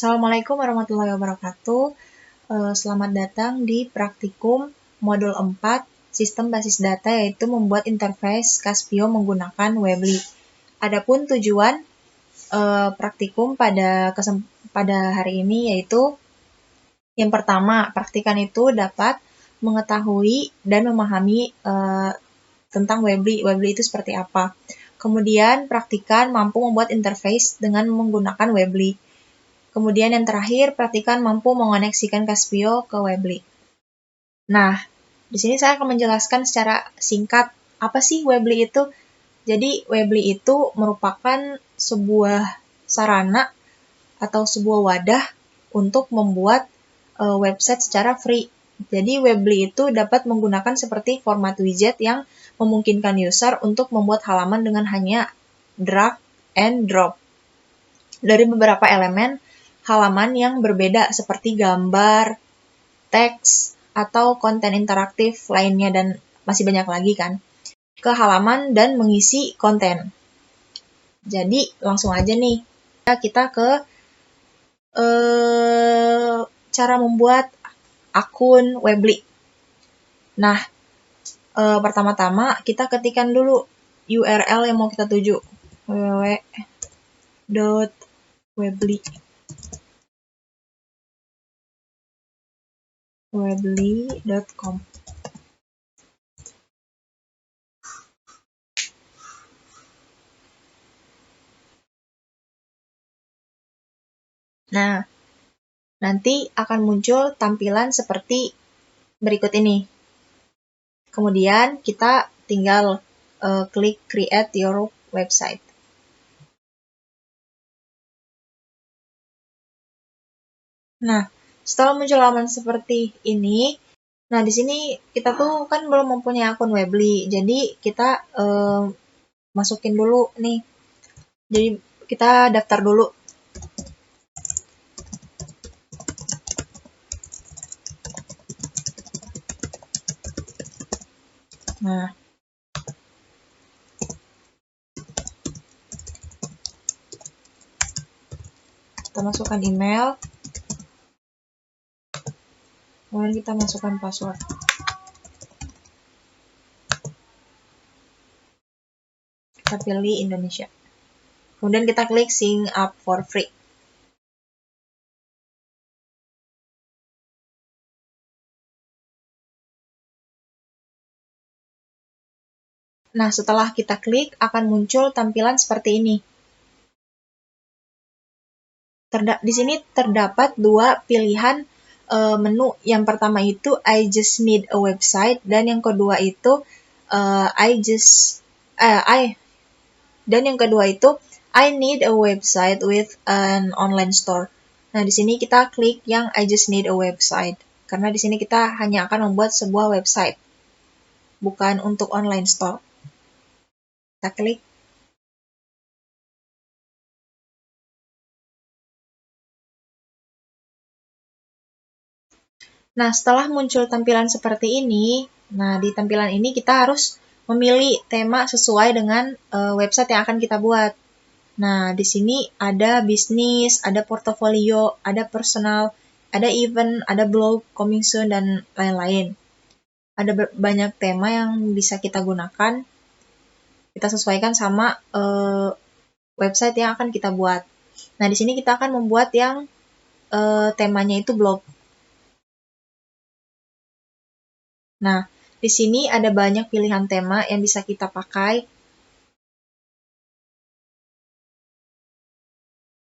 Assalamualaikum warahmatullahi wabarakatuh. Selamat datang di praktikum modul 4 Sistem Basis Data, yaitu membuat interface Caspio menggunakan Weebly. Adapun tujuan praktikum pada hari ini yaitu yang pertama, praktikan itu dapat mengetahui dan memahami tentang Weebly. Weebly itu seperti apa. Kemudian praktikan mampu membuat interface dengan menggunakan Weebly. Kemudian yang terakhir, praktikan mampu mengoneksikan Caspio ke Weebly. Nah, di sini saya akan menjelaskan secara singkat apa sih Weebly itu. Jadi, Weebly itu merupakan sebuah sarana atau sebuah wadah untuk membuat website secara free. Jadi, Weebly itu dapat menggunakan seperti format widget yang memungkinkan user untuk membuat halaman dengan hanya drag and drop dari beberapa elemen halaman yang berbeda seperti gambar, teks, atau konten interaktif lainnya, dan masih banyak lagi kan, ke halaman dan mengisi konten. Jadi langsung aja nih, kita ke cara membuat akun Weebly. Nah, pertama-tama kita ketikkan dulu URL yang mau kita tuju, www.weebly.com. Nah, nanti akan muncul tampilan seperti berikut ini. Kemudian kita tinggal klik create your website. Nah, setelah muncul halaman seperti ini, nah di sini kita tuh kan belum mempunyai akun Weebly, jadi kita masukin dulu nih. Jadi kita daftar dulu. Nah, kita masukkan email, kemudian kita masukkan password. Kita pilih Indonesia. Kemudian kita klik sign up for free. Nah, setelah kita klik, akan muncul tampilan seperti ini. Di sini terdapat dua pilihan menu. Yang pertama itu I just need a website, dan yang kedua itu I need a website with an online store. Nah, di sini kita klik yang I just need a website, karena di sini kita hanya akan membuat sebuah website, bukan untuk online store. Kita klik. Nah, setelah muncul tampilan seperti ini, nah di tampilan ini kita harus memilih tema sesuai dengan website yang akan kita buat. Nah, di sini ada bisnis, ada portofolio, ada personal, ada event, ada blog, coming soon, dan lain-lain. Ada banyak tema yang bisa kita gunakan. Kita sesuaikan sama website yang akan kita buat. Nah, di sini kita akan membuat yang temanya itu blog. Nah, di sini ada banyak pilihan tema yang bisa kita pakai.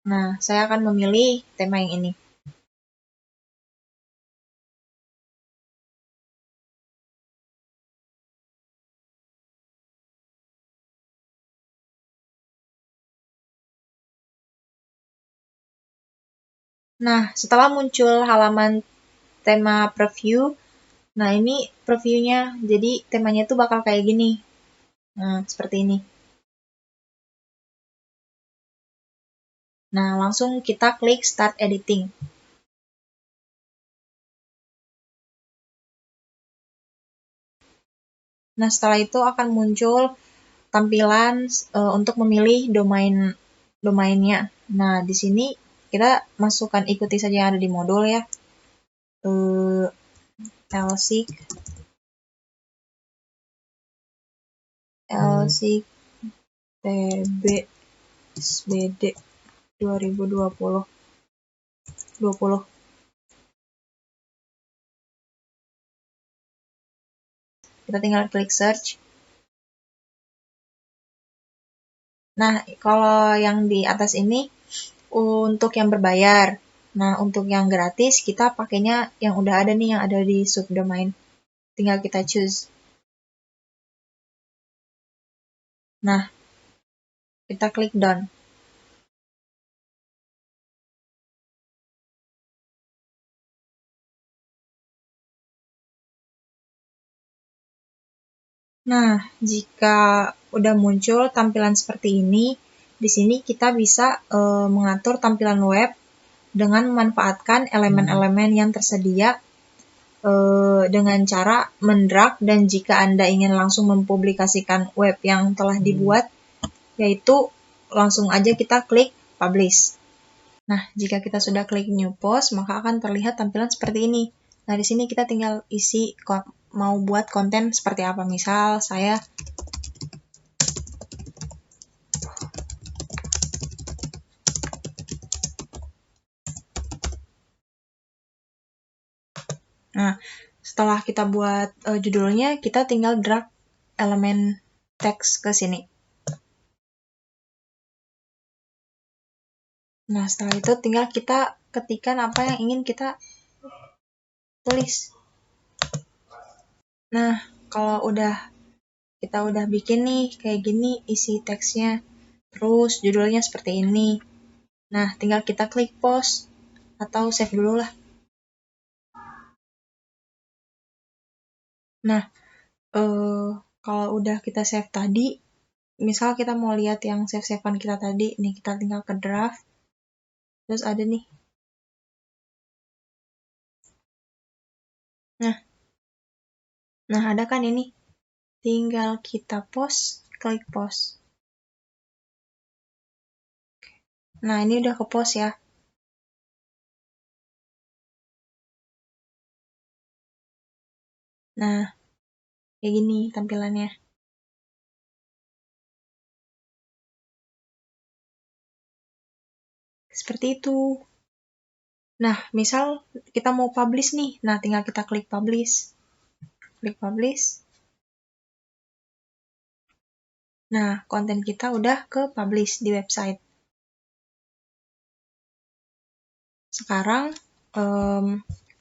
Nah, saya akan memilih tema yang ini. Nah, setelah muncul halaman tema preview, nah ini previewnya, jadi temanya itu bakal kayak gini. Nah, seperti ini. Nah, langsung kita klik Start Editing. Nah, setelah itu akan muncul tampilan untuk memilih domainnya. Nah, di sini kita masukkan ikuti saja yang ada di modul ya. Lsig TB SBD 2020. Kita tinggal klik search. Nah, kalau yang di atas ini untuk yang berbayar. Nah, untuk yang gratis kita pakainya yang udah ada nih, yang ada di subdomain. Tinggal kita choose. Nah, kita klik done. Nah, jika udah muncul tampilan seperti ini, di sini kita bisa mengatur tampilan web dengan memanfaatkan elemen-elemen yang tersedia dengan cara mendrag, dan jika Anda ingin langsung mempublikasikan web yang telah dibuat, yaitu langsung aja kita klik publish. Nah, jika kita sudah klik new post, maka akan terlihat tampilan seperti ini. Nah, di sini kita tinggal isi mau buat konten seperti apa. Misal saya Nah, setelah kita buat judulnya, kita tinggal drag elemen teks ke sini. Nah, setelah itu tinggal kita ketikkan apa yang ingin kita tulis. Nah, kalau kita udah bikin nih kayak gini isi teksnya, terus judulnya seperti ini. Nah, tinggal kita klik post atau save dulu lah. Nah, kalau udah kita save tadi, misal kita mau lihat yang save-savean kita tadi, nih kita tinggal ke draft, terus ada nih. Nah ada kan ini, tinggal kita post, klik post. Nah ini udah ke post ya. Nah, kayak gini tampilannya. Seperti itu. Nah, misal kita mau publish nih. Nah, tinggal kita klik publish. Klik publish. Nah, konten kita udah ke publish di website. Sekarang,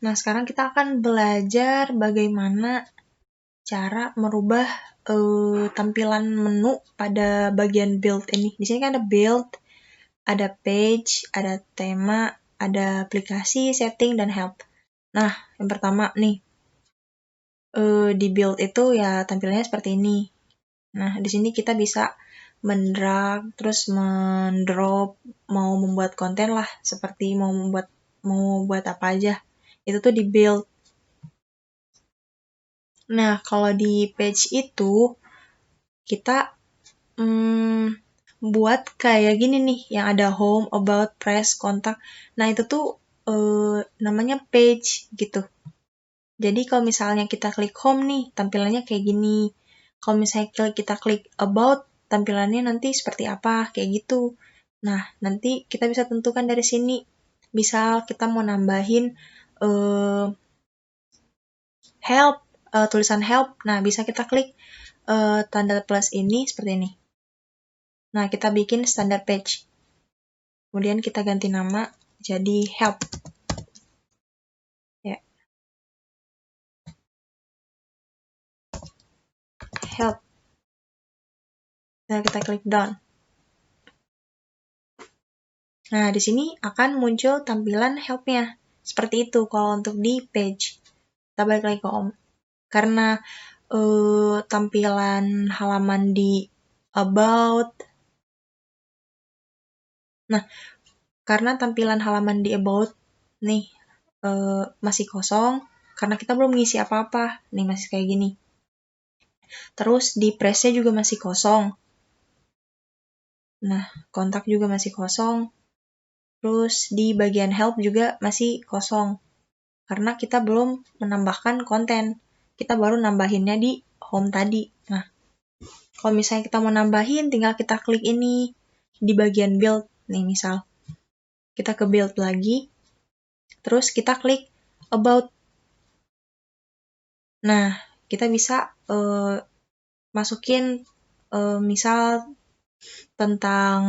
sekarang kita akan belajar bagaimana cara merubah tampilan menu pada bagian build ini. Di sini kan ada build, ada page, ada tema, ada aplikasi, setting, dan help. Nah, yang pertama nih, di build itu ya tampilannya seperti ini. Nah, di sini kita bisa mendrag, terus mendrop, mau membuat konten lah, seperti mau buat apa aja. Itu tuh di build. Nah, kalau di page itu, kita buat kayak gini nih, yang ada home, about, press, kontak. Nah, itu tuh namanya page gitu. Jadi kalau misalnya kita klik home nih, tampilannya kayak gini. Kalau misalnya kita klik about, tampilannya nanti seperti apa, kayak gitu. Nah, nanti kita bisa tentukan dari sini. Misal kita mau nambahin help, tulisan help. Nah, bisa kita klik tanda plus ini seperti ini. Nah, kita bikin standar page. Kemudian kita ganti nama jadi help. Ya. Help. Nah, kita klik done. Nah, di sini akan muncul tampilan help-nya. Seperti itu kalau untuk di page. Kita balik lagi ke home. Karena tampilan halaman di about. Nah, karena tampilan halaman di about nih masih kosong, karena kita belum ngisi apa-apa. Nih masih kayak gini. Terus di press-nya juga masih kosong. Nah, kontak juga masih kosong. Terus di bagian help juga masih kosong, karena kita belum menambahkan konten. Kita baru nambahinnya di home tadi. Nah, kalau misalnya kita mau nambahin, tinggal kita klik ini di bagian build. Nih misal, kita ke build lagi, terus kita klik about. Nah, kita bisa masukin misal tentang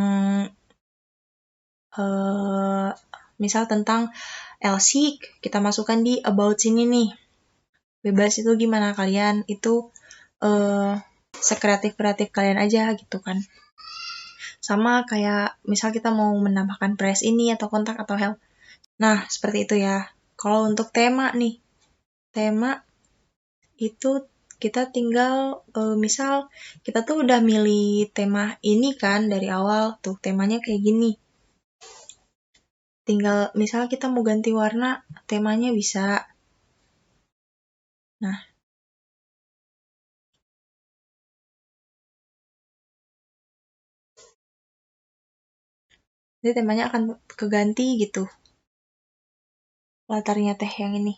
LC, kita masukkan di about sini nih. Bebas itu gimana kalian, itu sekreatif-kreatif kalian aja gitu kan. Sama kayak misal kita mau menambahkan press ini atau kontak atau help. Nah, seperti itu ya. Kalau untuk tema nih, tema itu kita tinggal misal kita tuh udah milih tema ini kan dari awal, tuh temanya kayak gini. Tinggal misal kita mau ganti warna, temanya bisa. Nah, jadi temanya akan keganti gitu. Latarnya teh yang ini.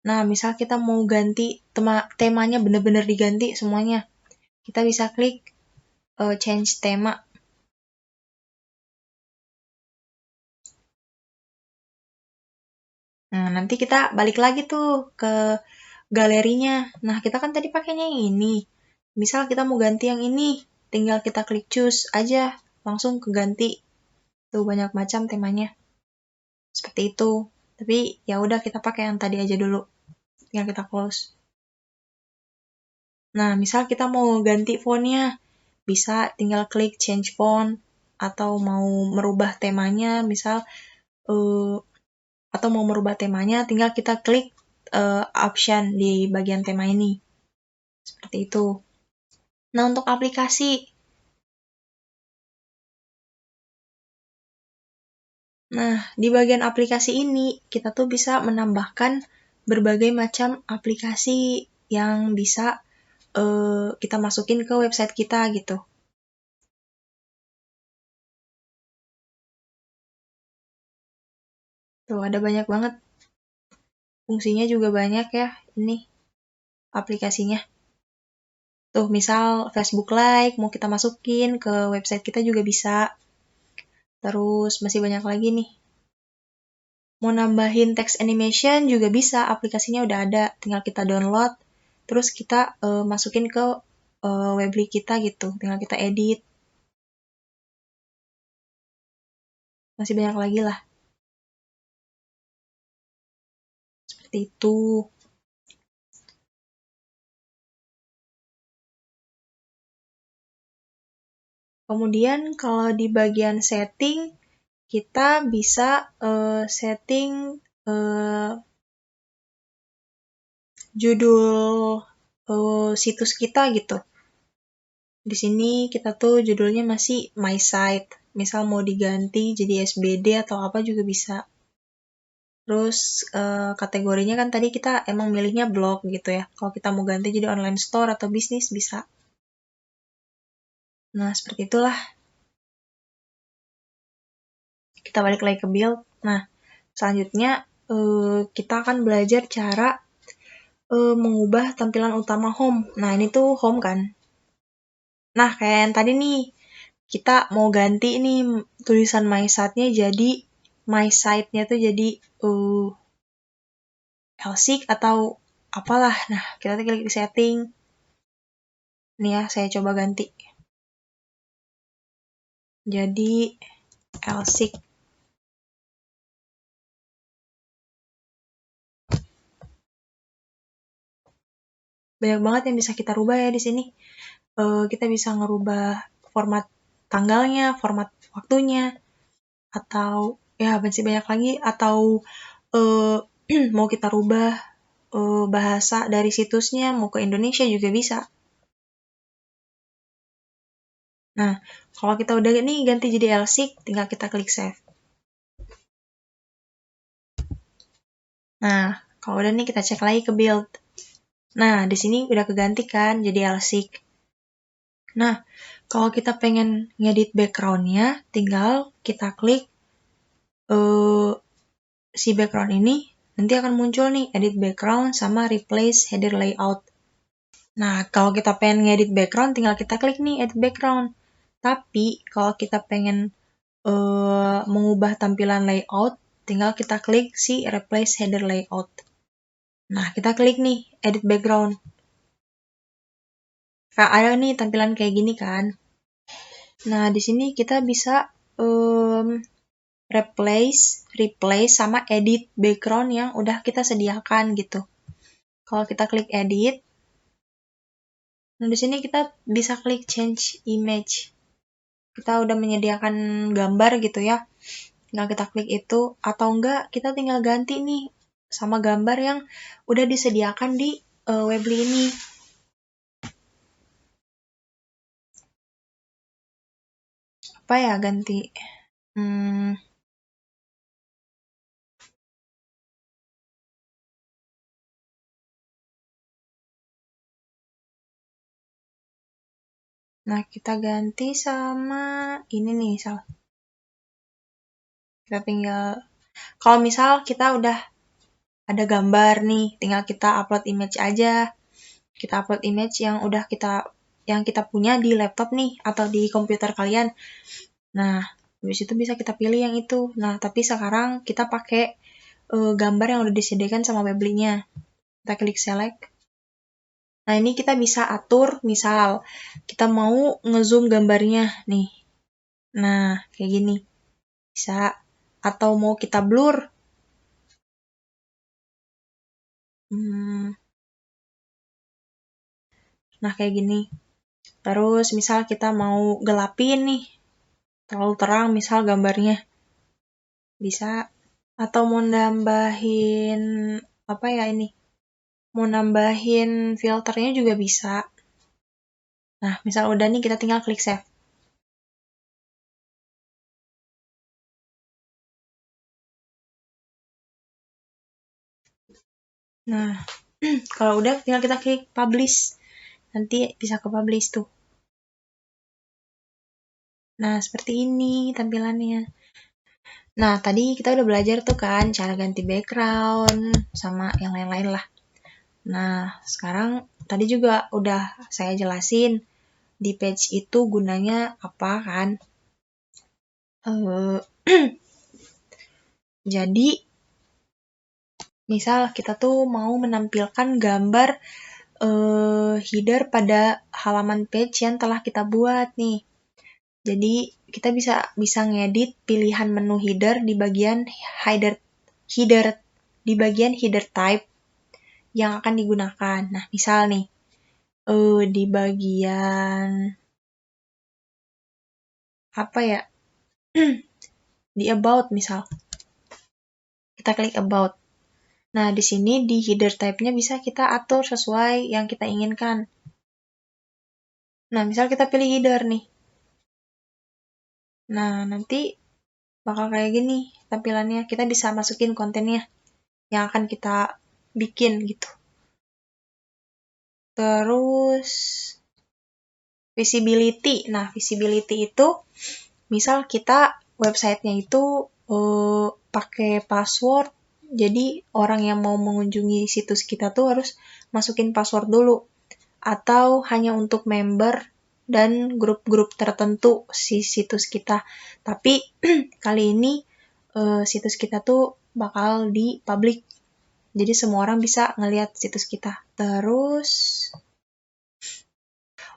Nah, misal kita mau ganti temanya bener-bener diganti semuanya. Kita bisa klik change tema. Nah, nanti kita balik lagi tuh ke galerinya. Nah, kita kan tadi pakainya yang ini. Misal kita mau ganti yang ini, tinggal kita klik choose aja, langsung keganti. Tuh banyak macam temanya. Seperti itu. Tapi ya udah kita pakai yang tadi aja dulu. Tinggal kita close. Nah, misal kita mau ganti fontnya, bisa tinggal klik change font, atau mau merubah temanya, misal atau mau merubah temanya, tinggal kita klik option di bagian tema ini. Seperti itu. Nah, untuk aplikasi. Nah, di bagian aplikasi ini, kita tuh bisa menambahkan berbagai macam aplikasi yang bisa kita masukin ke website kita gitu. Tuh, ada banyak banget. Fungsinya juga banyak ya, ini aplikasinya. Tuh, misal Facebook Like, mau kita masukin ke website kita juga bisa. Terus, masih banyak lagi nih. Mau nambahin text animation juga bisa, aplikasinya udah ada. Tinggal kita download, terus kita masukin ke Weebly kita gitu. Tinggal kita edit. Masih banyak lagi lah. Seperti itu. Kemudian kalau di bagian setting, kita bisa setting judul situs kita gitu. Di sini kita tuh judulnya masih My Site. Misal mau diganti jadi SBD atau apa juga bisa. Terus kategorinya kan tadi kita emang milihnya blog gitu ya. Kalau kita mau ganti jadi online store atau bisnis bisa. Nah, seperti itulah. Kita balik lagi ke build. Nah, selanjutnya kita akan belajar cara mengubah tampilan utama home. Nah, ini tuh home kan. Nah, kayak yang tadi nih, kita mau ganti nih tulisan My Site-nya jadi My Site-nya tuh jadi Elsik atau apalah. Nah, kita klik di setting. Nih ya, saya coba ganti. Jadi Elsik. Banyak banget yang bisa kita rubah ya di sini. Kita bisa ngerubah format tanggalnya, format waktunya, atau ya masih banyak lagi, atau mau kita rubah bahasa dari situsnya, mau ke Indonesia juga bisa. Nah, kalau kita udah nih ganti jadi Elsik, tinggal kita klik save. Nah, kalau udah nih kita cek lagi ke build. Nah, di sini udah keganti kan jadi Elsik. Nah, kalau kita pengen ngedit background-nya, tinggal kita klik si background ini nanti akan muncul nih edit background sama replace header layout. Nah, kalau kita pengen ngedit background, tinggal kita klik nih edit background. Tapi kalau kita pengen mengubah tampilan layout, tinggal kita klik si replace header layout. Nah, kita klik nih edit background. Ada nih tampilan kayak gini kan. Nah, di sini kita bisa replace sama edit background yang udah kita sediakan gitu. Kalau kita klik edit, nah di sini kita bisa klik change image. Kita udah menyediakan gambar gitu ya. Nah, kita klik itu, atau enggak kita tinggal ganti nih sama gambar yang udah disediakan di Weebly ini. Apa ya ganti? Nah, kita ganti sama ini nih, misal. Kita tinggal, kalau misal kita udah ada gambar nih, tinggal kita upload image aja. Kita upload image yang udah kita punya di laptop nih, atau di komputer kalian. Nah, habis itu bisa kita pilih yang itu. Nah, tapi sekarang kita pakai gambar yang udah disediakan sama Weebly-nya. Kita klik select. Nah, ini kita bisa atur, misal kita mau ngezoom gambarnya nih. Nah, kayak gini. Bisa. Atau mau kita blur. Nah, kayak gini. Terus, misal kita mau gelapin nih. Terlalu terang, misal gambarnya. Bisa. Atau mau nambahin, apa ya ini? Mau nambahin filternya juga bisa. Nah, misal udah nih, kita tinggal klik save. Nah, kalau udah tinggal kita klik publish. Nanti bisa ke publish tuh. Nah, seperti ini tampilannya. Nah, tadi kita udah belajar tuh kan cara ganti background sama yang lain-lain lah. Nah, sekarang tadi juga udah saya jelasin di page itu gunanya apa kan. Jadi, misal kita tuh mau menampilkan gambar header pada halaman page yang telah kita buat nih. Jadi kita bisa ngedit pilihan menu header di bagian header type yang akan digunakan. Nah, misal nih di bagian apa ya? Di about misal. Kita klik about. Nah, di sini di header type-nya bisa kita atur sesuai yang kita inginkan. Nah, misal kita pilih header nih. Nah, nanti bakal kayak gini tampilannya. Kita bisa masukin kontennya yang akan kita bikin gitu. Terus visibility. Nah, visibility itu misal kita websitenya itu pakai password. Jadi orang yang mau mengunjungi situs kita tuh harus masukin password dulu. Atau hanya untuk member dan grup-grup tertentu si situs kita. Tapi kali ini situs kita tuh bakal di public. Jadi semua orang bisa ngelihat situs kita. Terus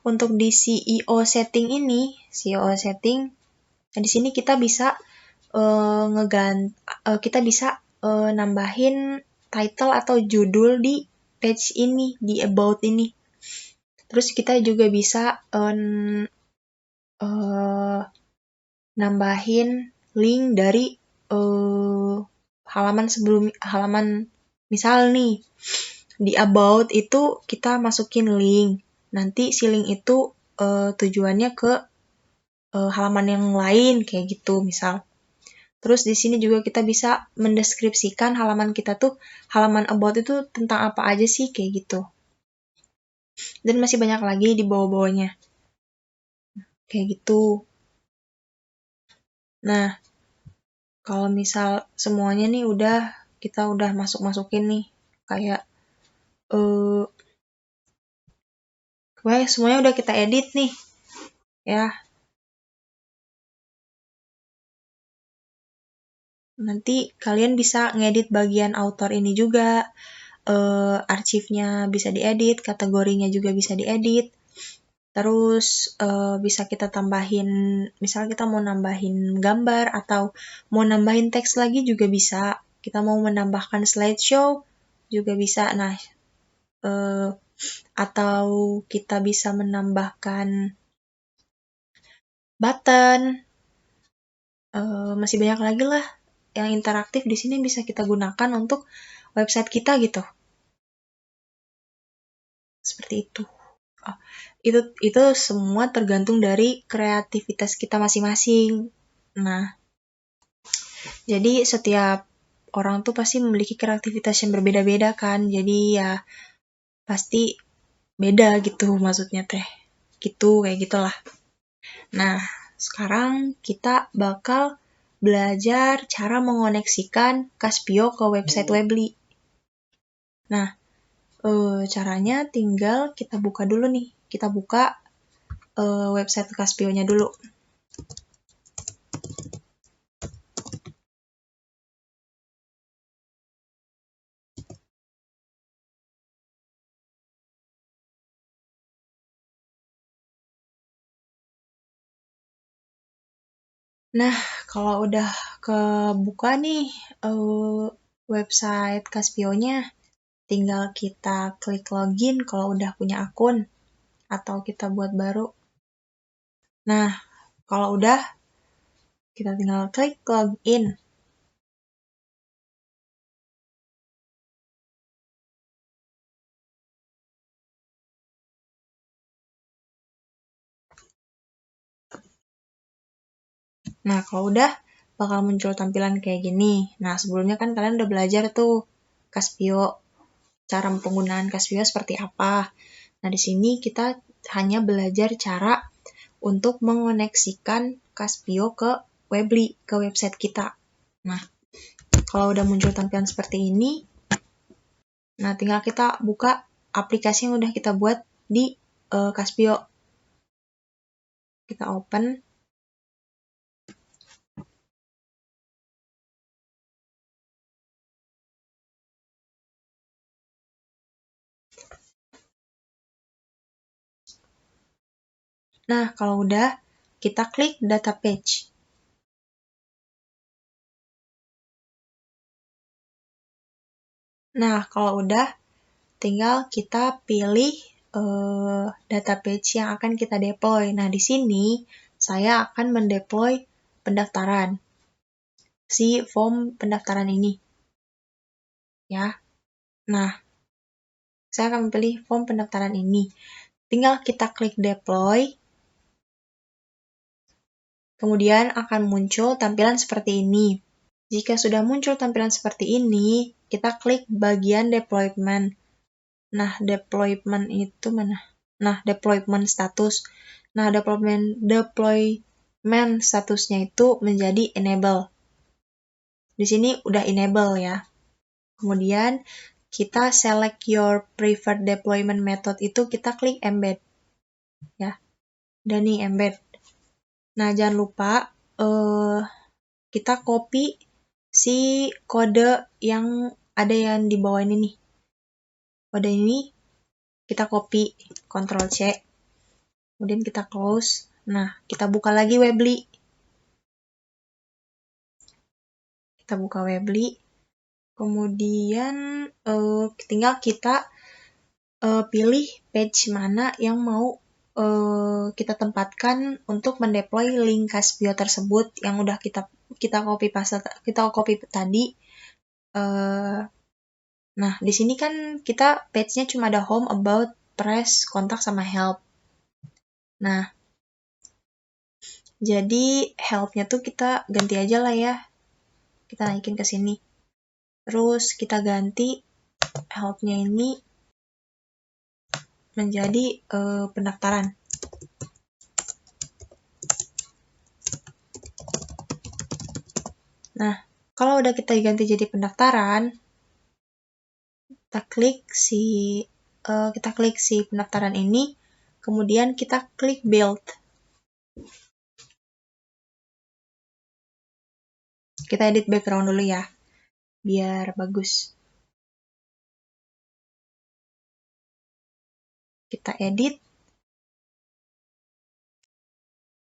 untuk di CEO setting ini, di sini kita bisa nambahin title atau judul di page ini, di about ini. Terus kita juga bisa nambahin link dari halaman misal nih di about itu kita masukin link. Nanti si link itu tujuannya ke halaman yang lain kayak gitu misal. Terus di sini juga kita bisa mendeskripsikan halaman kita tuh, halaman about itu tentang apa aja sih kayak gitu. Dan masih banyak lagi di bawah-bawahnya. Kayak gitu. Nah, kalau misal semuanya nih kita udah masukin nih, kayak semuanya udah kita edit nih, ya. Nanti kalian bisa ngedit bagian author ini juga, arsipnya bisa diedit, kategorinya juga bisa diedit. Terus bisa kita tambahin, misal kita mau nambahin gambar atau mau nambahin teks lagi juga bisa. Kita mau menambahkan slideshow juga bisa. Nah, atau kita bisa menambahkan button. Masih banyak lagi lah yang interaktif di sini bisa kita gunakan untuk website kita gitu. Seperti itu. Itu semua tergantung dari kreativitas kita masing-masing. Nah, jadi setiap orang tuh pasti memiliki kreativitas yang berbeda-beda kan. Jadi ya pasti beda gitu maksudnya teh. Gitu, kayak gitulah. Nah, sekarang kita bakal belajar cara mengoneksikan Caspio ke website Weebly. Nah, caranya tinggal kita buka dulu nih. Kita buka website Caspio-nya dulu. Nah, kalau udah kebuka nih website Caspio-nya, tinggal kita klik login kalau udah punya akun, atau kita buat baru. Nah, kalau udah, kita tinggal klik login. Nah, kalau udah, bakal muncul tampilan kayak gini. Nah, sebelumnya kan kalian udah belajar tuh Caspio, cara penggunaan Caspio seperti apa. Nah, di sini kita hanya belajar cara untuk mengoneksikan Caspio ke Weebly, ke website kita. Nah, kalau udah muncul tampilan seperti ini, nah tinggal kita buka aplikasi yang udah kita buat di Caspio. Kita open. Nah, kalau udah, kita klik data page. Nah, kalau udah, tinggal kita pilih data page yang akan kita deploy. Nah, di sini saya akan mendeploy pendaftaran. Si form pendaftaran ini. Ya. Nah, saya akan memilih form pendaftaran ini. Tinggal kita klik deploy. Kemudian akan muncul tampilan seperti ini. Jika sudah muncul tampilan seperti ini, kita klik bagian deployment. Nah, deployment itu mana? Nah, deployment status. Nah, deployment statusnya itu menjadi enable. Di sini udah enable ya. Kemudian kita select your preferred deployment method itu kita klik embed. Ya. Dan nih embed. Nah, jangan lupa kita copy si kode yang ada yang di bawah ini nih. Kode ini kita copy, Ctrl C. Kemudian kita close. Nah, kita buka lagi Weebly. Kita buka Weebly. Kemudian tinggal kita pilih page mana yang mau kita tempatkan untuk mendeploy link Caspio tersebut yang udah kita copy tadi. Nah, di sini kan kita page-nya cuma ada home, about, press, kontak, sama help. Nah, jadi help-nya tuh kita ganti aja lah ya. Kita naikin ke sini. Terus kita ganti help-nya ini menjadi pendaftaran. Nah, kalau udah kita ganti jadi pendaftaran, kita klik si pendaftaran ini, kemudian kita klik build. Kita edit background dulu ya, biar bagus. Kita edit,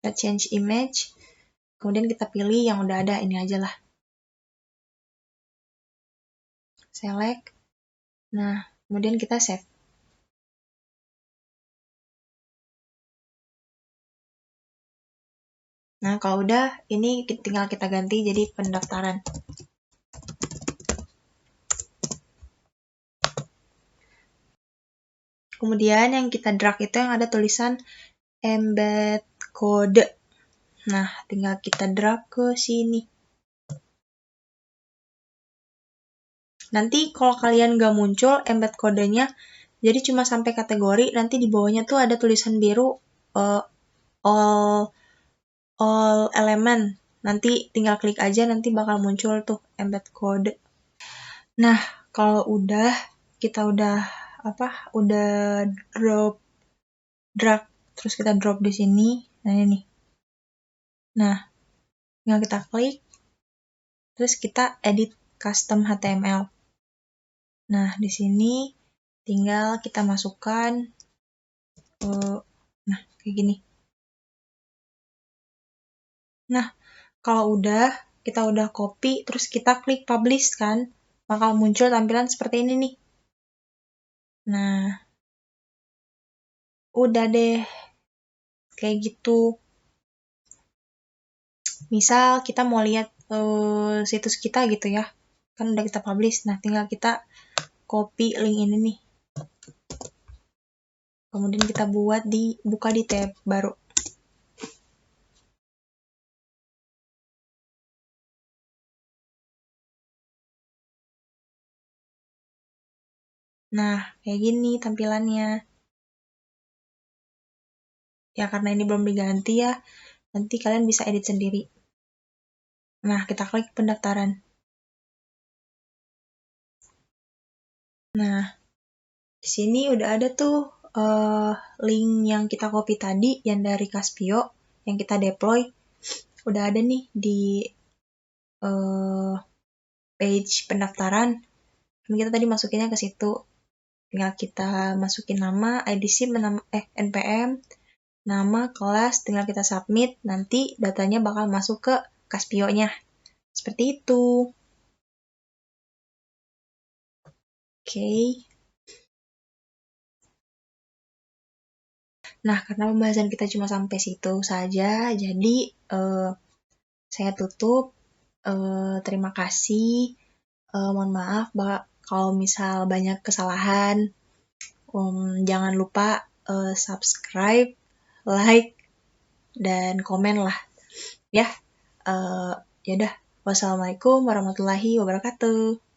kita change image, kemudian kita pilih yang udah ada, ini aja lah. Select, nah kemudian kita save. Nah kalau udah, ini tinggal kita ganti jadi pendaftaran. Kemudian yang kita drag itu yang ada tulisan embed kode. Nah, tinggal kita drag ke sini. Nanti kalau kalian nggak muncul embed kodenya, jadi cuma sampai kategori, nanti di bawahnya tuh ada tulisan biru all element. Nanti tinggal klik aja, nanti bakal muncul tuh embed kode. Nah, kalau kita udah drag, terus kita drop di sini. Nah, ini nih. Nah, tinggal kita klik, terus kita edit custom HTML. Nah, di sini tinggal kita masukkan, nah, kayak gini. Nah, kalau kita udah copy, terus kita klik publish kan, bakal muncul tampilan seperti ini nih. Nah, udah deh, kayak gitu. Misal kita mau lihat situs kita gitu ya, kan udah kita publish, nah tinggal kita copy link ini nih. Kemudian kita buka di tab baru. Nah, kayak gini tampilannya. Ya, karena ini belum diganti ya, nanti kalian bisa edit sendiri. Nah, kita klik pendaftaran. Nah, di sini udah ada tuh link yang kita copy tadi, yang dari Caspio, yang kita deploy. Udah ada nih di page pendaftaran. Kita tadi masukinnya ke situ. Tinggal kita masukin nama, ID SIM, NPM, nama, kelas, tinggal kita submit, nanti datanya bakal masuk ke Caspio-nya. Seperti itu. Oke. Nah, karena pembahasan kita cuma sampai situ saja, jadi saya tutup. Terima kasih. Mohon maaf kalau misal banyak kesalahan. Jangan lupa subscribe, like, dan komen lah. Ya, yaudah. Wassalamualaikum warahmatullahi wabarakatuh.